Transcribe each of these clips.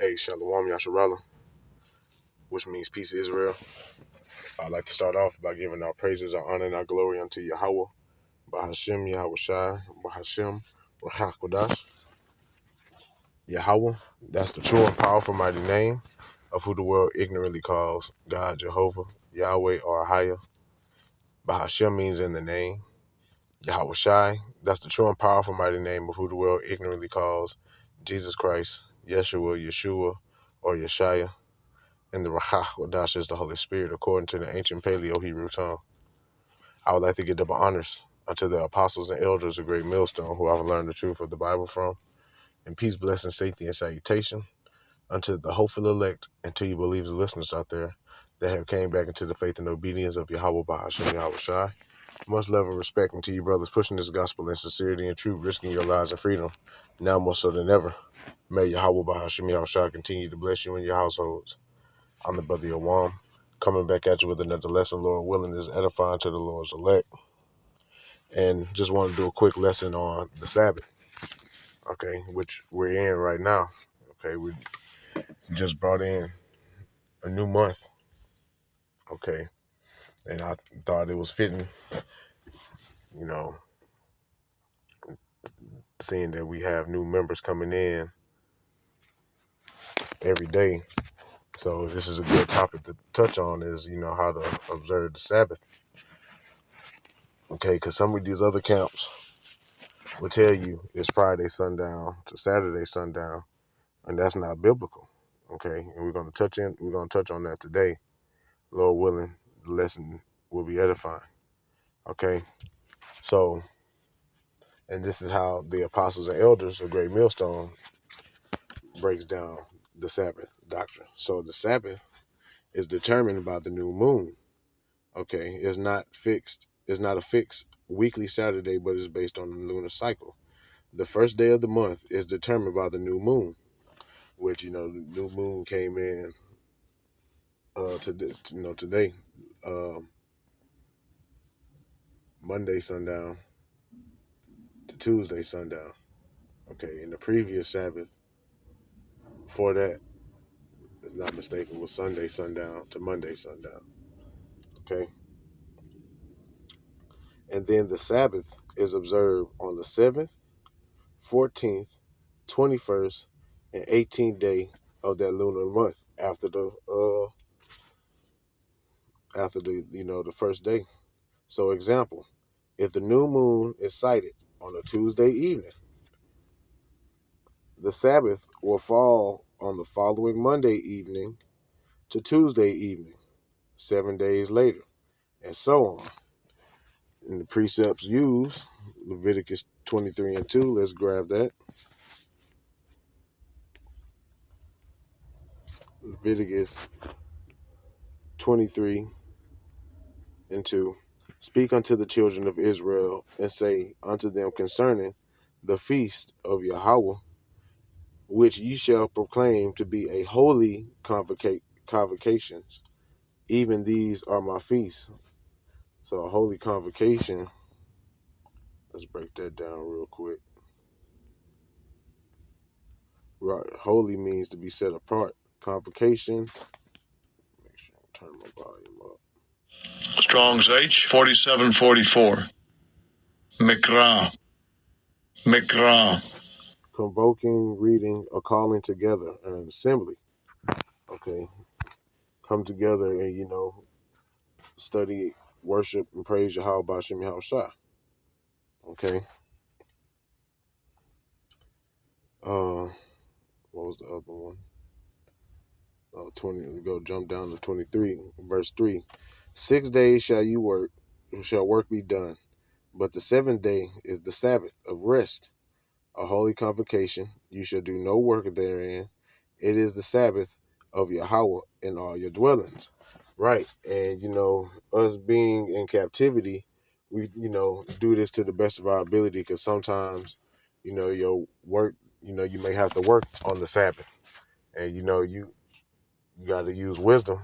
Hey, Shalom Yasharala, which means peace Israel. I'd like to start off by giving our praises, our honor, and our glory unto Yahweh, Bahashem Yahweh Shai, Bahashem Ruach Kodash. Yahweh, that's the true and powerful mighty name of who the world ignorantly calls God, Jehovah, Yahweh, or Ahia. Bahashem means in the name. Yahweh Shai, that's the true and powerful mighty name of who the world ignorantly calls Jesus Christ, Yeshua, Yeshua, or Yeshaya. And the Ruach Kodash is the Holy Spirit, according to the ancient Paleo Hebrew tongue. I would like to give double honors unto the apostles and elders of Great Millstone, who I've learned the truth of the Bible from, and peace, blessing, safety, and salutation unto the hopeful elect, and to you believers and listeners out there that have came back into the faith and obedience of Yahweh Bahashem Yahweh Shai. Much love and respect unto you brothers pushing this gospel in sincerity and truth, risking your lives and freedom, now more so than ever. May Yahweh Bahashem Yahweh Shai continue to bless you and your households. I'm the brother Yawam, coming back at you with another lesson, Lord willing, is edifying to the Lord's elect. And just want to do a quick lesson on the Sabbath, okay, which we're in right now. Okay, we just brought in a new month, okay, and I thought it was fitting, you know, seeing that we have new members coming in every day. So this is a good topic to touch on, is, how to observe the Sabbath, okay, because some of these other camps will tell you it's Friday sundown to Saturday sundown, and that's not biblical, okay, and we're going to touch on that today. Lord willing, the lesson will be edifying. Okay, so, and this is how the apostles and elders of Great Millstone breaks down the Sabbath doctrine. So the Sabbath is determined by the new moon. Okay, it's not fixed. It's not a fixed weekly Saturday, but it's based on the lunar cycle. The first day of the month is determined by the new moon, which, the new moon came in today, Monday sundown to Tuesday sundown. Okay, in the previous Sabbath, before that, if not mistaken, was Sunday sundown to Monday sundown. Okay, and then the Sabbath is observed on the 7th, 14th, 21st, and 18th day of that lunar month after the the first day. So, example, if the new moon is sighted on a Tuesday evening, the Sabbath will fall on the following Monday evening to Tuesday evening, 7 days later, and so on. And the precepts used, Leviticus 23 and 2, let's grab that. Leviticus 23 and 2. Speak unto the children of Israel, and say unto them concerning the feast of Yahweh, which ye shall proclaim to be a holy convocations. Even these are my feasts. So a holy convocation, let's break that down real quick. Right, holy means to be set apart. Convocation, make sure I turn my volume up. Strong's H 4744. Mikra. Convoking, reading, or calling together an assembly. Okay, come together and study, worship, and praise Yahweh B'Shem Yahweh Shai. Okay. What was the other one? 20. Go jump down to 23, verse 3. 6 days shall work be done, but the seventh day is the Sabbath of rest, a holy convocation. You shall do no work therein. It is the Sabbath of Yahweh in all your dwellings. Right. And, us being in captivity, we, do this to the best of our ability, because sometimes, your work, you may have to work on the Sabbath. And, you got to use wisdom,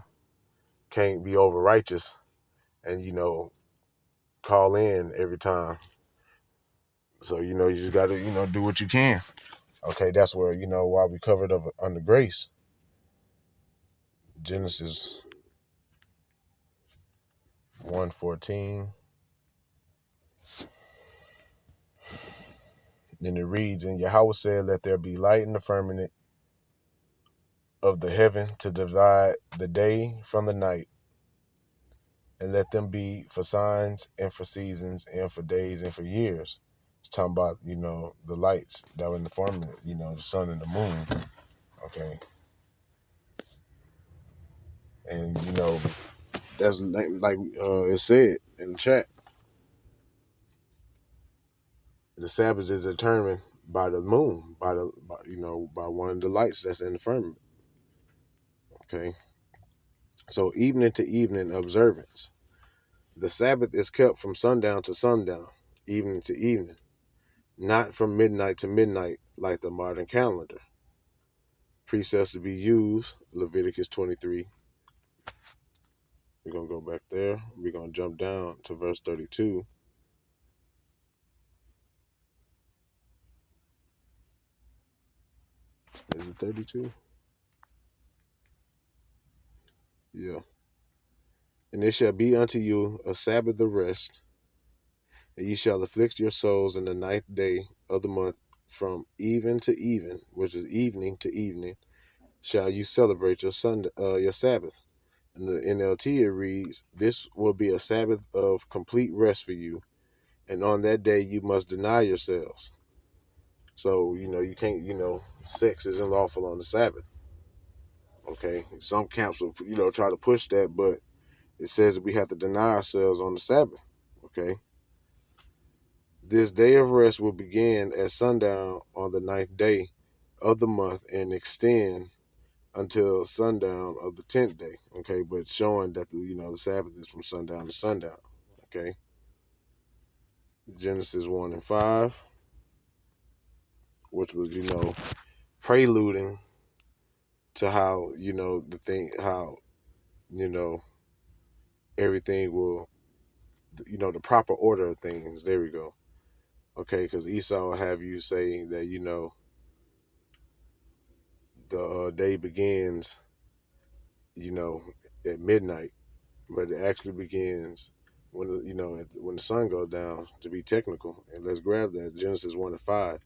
can't be over righteous, and, call in every time. So, you just got to, do what you can. Okay, that's where, while we covered up under grace, Genesis 1:14, then it reads, and Yahweh said, let there be light in the firmament of the heaven to divide the day from the night, and let them be for signs and for seasons and for days and for years. It's talking about, the lights that were in the firmament, the sun and the moon. Okay. And, that's like it said in the chat, the Sabbath is determined by the moon, by one of the lights that's in the firmament. Okay. So evening to evening observance. The Sabbath is kept from sundown to sundown, evening to evening, not from midnight to midnight like the modern calendar. Precepts to be used, Leviticus 23. We're going to go back there. We're going to jump down to verse 32. Is it 32? Yeah. And it shall be unto you a Sabbath of rest, and ye shall afflict your souls in the ninth day of the month, from even to even, which is evening to evening, shall you celebrate your Sunday, your Sabbath. In the NLT it reads, this will be a Sabbath of complete rest for you, and on that day you must deny yourselves. So, you can't, sex isn't lawful on the Sabbath. Okay. Some camps will, try to push that, but it says that we have to deny ourselves on the Sabbath. Okay. This day of rest will begin at sundown on the ninth day of the month and extend until sundown of the 10th day. Okay. But showing that, the Sabbath is from sundown to sundown. Okay. Genesis 1 and 5, which was, preluding to how, everything will, the proper order of things. There we go. Okay, because Esau will have you say that, the day begins, at midnight, but it actually begins when, when the sun goes down, to be technical. And let's grab that, Genesis 1 and 5.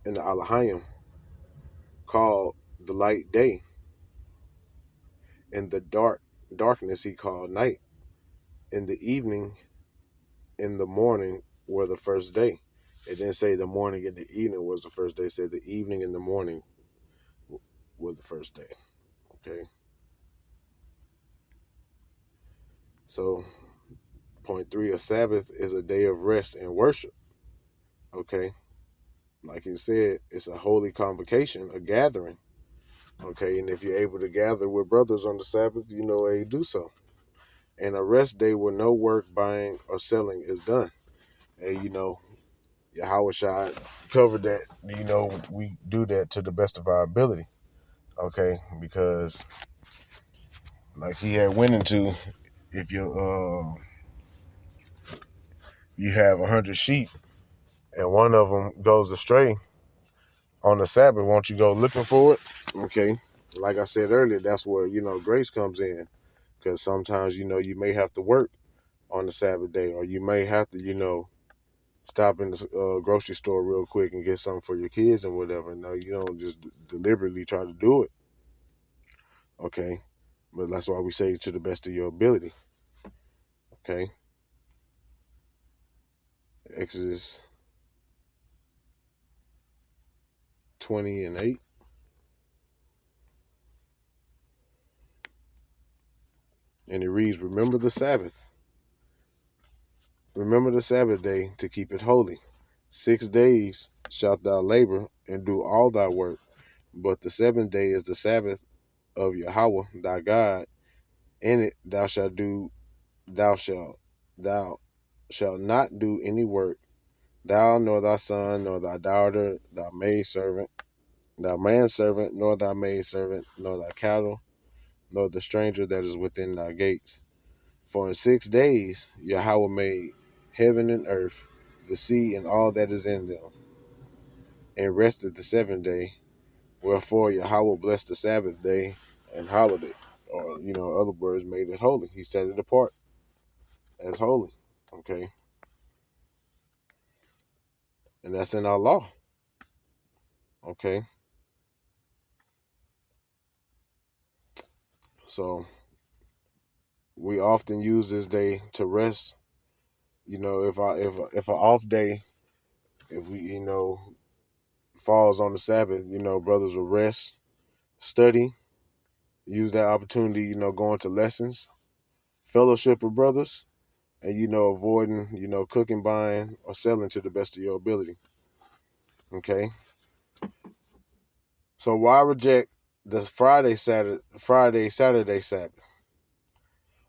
And the Alahayim called the light day, and the darkness he called night. In the evening, in the morning were the first day. It didn't say the morning and the evening was the first day. It said the evening and the morning were the first day. Okay. So, point 3, a Sabbath is a day of rest and worship. Okay. Like he said, it's a holy convocation, a gathering. Okay. And if you're able to gather with brothers on the Sabbath, you know how you do so. And a rest day where no work, buying, or selling is done. And, Yahweh Shai covered that, we do that to the best of our ability. Okay. Because, like he had went into, if you have 100 sheep and one of them goes astray on the Sabbath, won't you go looking for it? Okay. Like I said earlier, that's where, grace comes in. Because sometimes, you may have to work on the Sabbath day, or you may have to, stop in the grocery store real quick and get something for your kids and whatever. No, you don't just deliberately try to do it. Okay. But that's why we say to the best of your ability. Okay. Exodus 20 and 8. And it reads, remember the Sabbath. Remember the Sabbath day to keep it holy. 6 days shalt thou labor and do all thy work. But the 7th day is the Sabbath of Yahweh thy God. In it thou shalt not do any work, thou nor thy son, nor thy daughter, thy maidservant, thy manservant, nor thy maidservant, nor thy cattle, nor the stranger that is within thy gates. For in 6 days Yahweh made heaven and earth, the sea and all that is in them. and rested the seventh day. Wherefore Yahweh blessed the Sabbath day and holiday, or other words, made it holy. He set it apart as holy. Okay, and that's in our law. Okay, so we often use this day to rest. If an off day, if we falls on the Sabbath, brothers will rest, study, use that opportunity, going to lessons, fellowship with brothers, and avoiding, cooking, buying, or selling to the best of your ability. Okay. So why reject the Friday, Saturday Sabbath?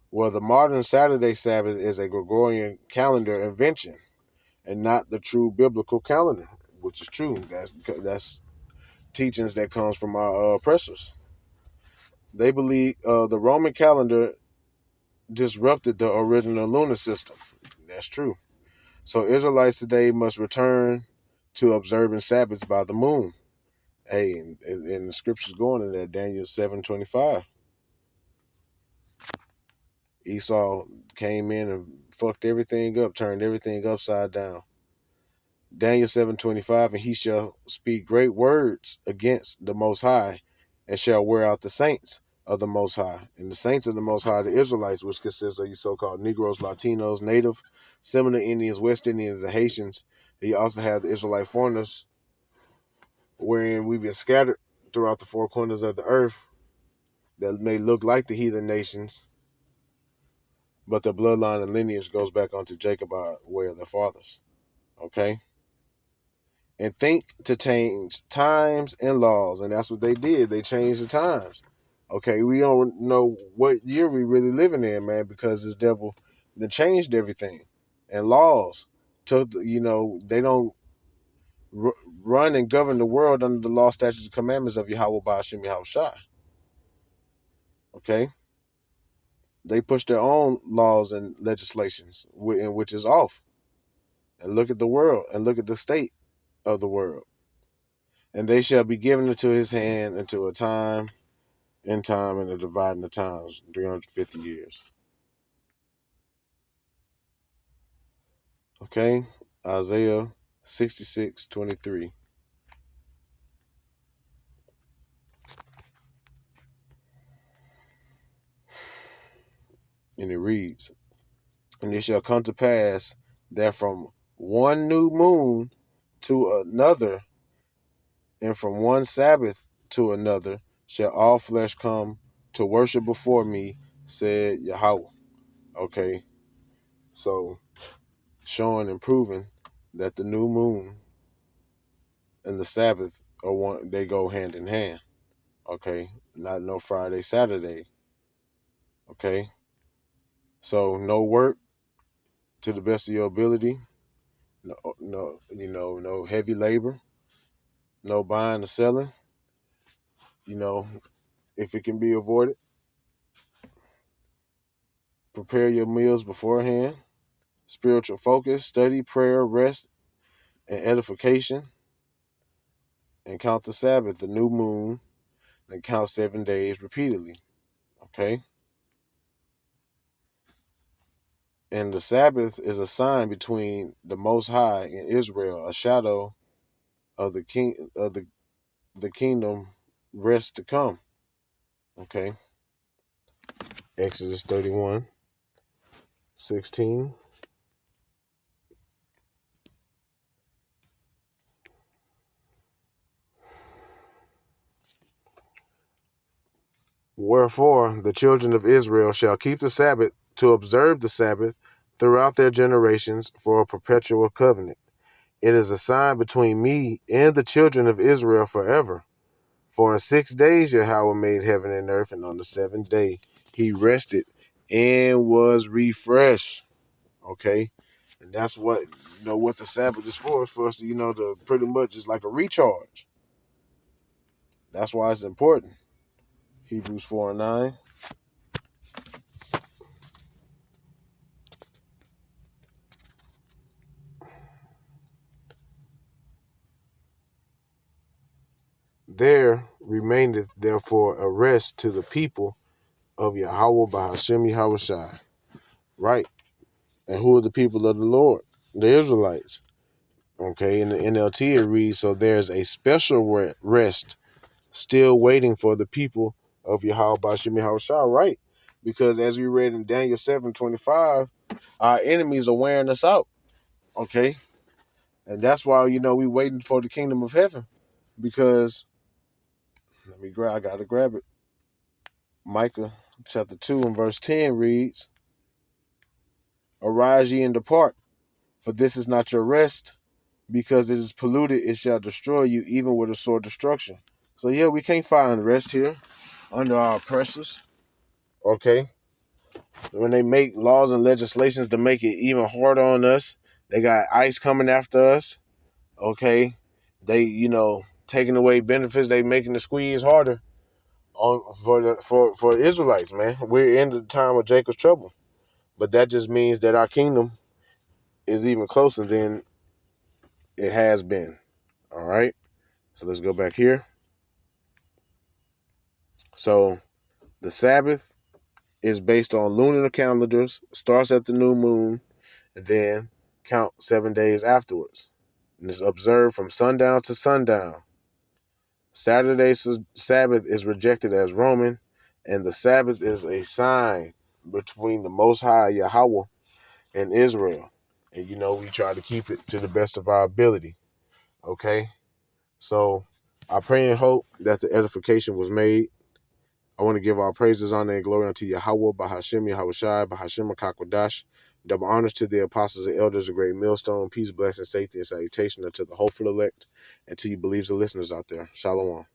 Well, the modern Saturday Sabbath is a Gregorian calendar invention and not the true biblical calendar, which is true. That's teachings that comes from our oppressors. They believe the Roman calendar disrupted the original lunar system. That's true. So Israelites today must return to observing Sabbaths by the moon. Hey, and the scriptures going in there, Daniel 7:25. Esau came in and fucked everything up, turned everything upside down. Daniel 7:25, and he shall speak great words against the Most High, and shall wear out the saints of the Most High. And the saints of the Most High, the Israelites, which consists of you so-called Negroes, Latinos, Native, Seminole Indians, West Indians, and Haitians. He also had the Israelite foreigners, wherein we've been scattered throughout the four corners of the earth, that may look like the heathen nations, but the bloodline and lineage goes back onto Jacob by way of their fathers. Okay? And think to change times and laws. And that's what they did. They changed the times. Okay, we don't know what year we really living in, man, because this devil then changed everything. And laws took, they don't run and govern the world under the law, statutes, and commandments of Yahweh Ba'ashem Yahweh Shai. Okay? They push their own laws and legislations, which is off. And look at the world and look at the state of the world. And they shall be given into his hand until a time, in time, and the dividing of times, 350 years. Okay? Isaiah 66:23. And it reads, and it shall come to pass that from one new moon to another, and from one Sabbath to another, shall all flesh come to worship before me, said Yahweh. Okay? So, showing and proving that the new moon and the Sabbath are one, they go hand in hand. Okay, not no Friday, Saturday. Okay, so no work to the best of your ability. No heavy labor. No buying or selling. If it can be avoided, prepare your meals beforehand. Spiritual focus, study, prayer, rest, and edification. And count the Sabbath, the new moon, and count 7 days repeatedly. Okay. And the Sabbath is a sign between the Most High and Israel, a shadow of the kingdom rest to come. Okay. Exodus 31:16. Wherefore the children of Israel shall keep the Sabbath to observe the Sabbath throughout their generations for a perpetual covenant. It is a sign between me and the children of Israel forever. For in 6 days Yahweh made heaven and earth, and on the seventh day he rested and was refreshed. Okay. And that's what the Sabbath is for us to, to pretty much is like a recharge. That's why it's important. Hebrews 4:9. there remaineth therefore a rest to the people of Yahweh by Hashem Yahushai. Right? And who are the people of the Lord? The Israelites. Okay, in the NLT it reads, so there's a special rest still waiting for the people of Yahweh by Hashem Yahushai. Right? Because as we read in Daniel 7:25, our enemies are wearing us out. Okay? And that's why, we waiting for the kingdom of heaven. Because, I gotta grab it. Micah chapter 2 and verse 10 reads, arise ye and depart, for this is not your rest, because it is polluted, it shall destroy you, even with a sore destruction. So yeah, we can't find rest here under our oppressors. Okay? When they make laws and legislations to make it even harder on us, they got ICE coming after us. Okay? They, taking away benefits, they making the squeeze harder for Israelites, man. We're in the time of Jacob's trouble. But that just means that our kingdom is even closer than it has been. All right. So let's go back here. So the Sabbath is based on lunar calendars, starts at the new moon, and then count 7 days afterwards. And it's observed from sundown to sundown. Saturday's Sabbath is rejected as Roman, and the Sabbath is a sign between the Most High Yahweh and Israel. And, we try to keep it to the best of our ability. Okay? So I pray and hope that the edification was made. I want to give all praises, honor, and glory unto Yahweh, Bahashem, Yahushai, Bahashem, Kakwadash. Double honors to the apostles and elders, a great millstone. Peace, blessing, safety, and salutation unto the hopeful elect, and to you believers and listeners out there. Shalom.